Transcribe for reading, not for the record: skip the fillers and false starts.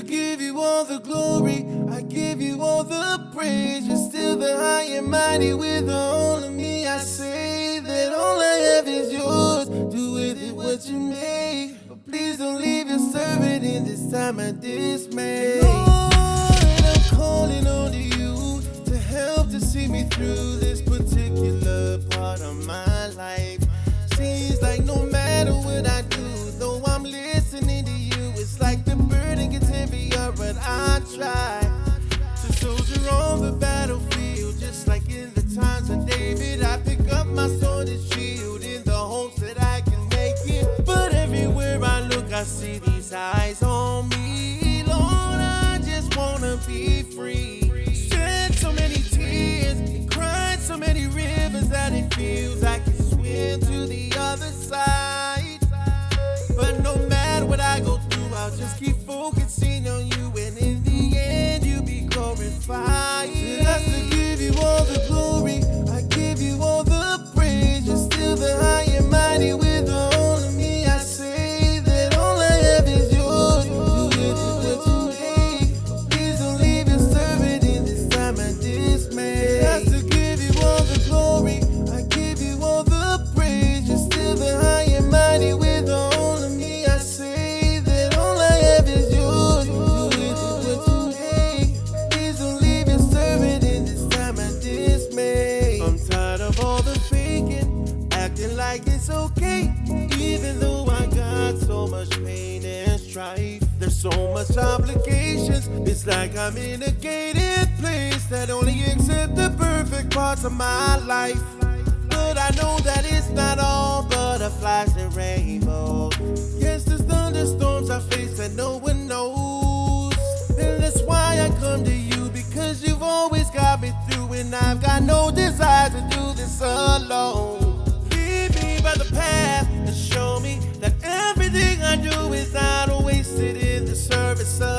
give you all the glory, I give you all the praise. You're still the high and mighty with all of me. I say that all I have is yours. Do with it what you make, but please don't leave your servant in this time of dismay. Lord, I'm calling on to you to help to see me through this particular part of my life. Seems like no matter what I do, though I'm listening to you, it's like the burden gets heavier, but I try to soldier on the battlefield, just like in the times of David. I pick up my sword and shield in the hopes that I can make it, but everywhere I look I see these eyes on me. Lord, I just wanna be free. Shed so many tears and cried so many rivers that it feels like I can swim to the other side. But no matter what I go through, I'll just keep focusing on you, and in the end you'll be glorified. Just to give you all the glory, I give you all the praise. You're still the high and mighty with all of me. I say that all I have is yours. Do with it what you make. Please don't leave your servant in this time of dismay. Just to give you all the glory, I give you all the praise. You're still the high and mighty with all of me. I say that all I have is yours. Do with it what you make. Please don't leave your servant in this time of dismay. I'm tired of all the faking, acting like it's okay, even though I got so much pain and strife. There's so much obligations, it's like I'm in a gated place that only accept the perfect parts of my life. But I know that it's not all butterflies and rainbows. Yes, there's thunderstorms I face that no one knows. And that's why I come to you, because you've always got me through, and I've got no desire to do this alone. Lead me by the path and show me that everything I do is not wasted in the service of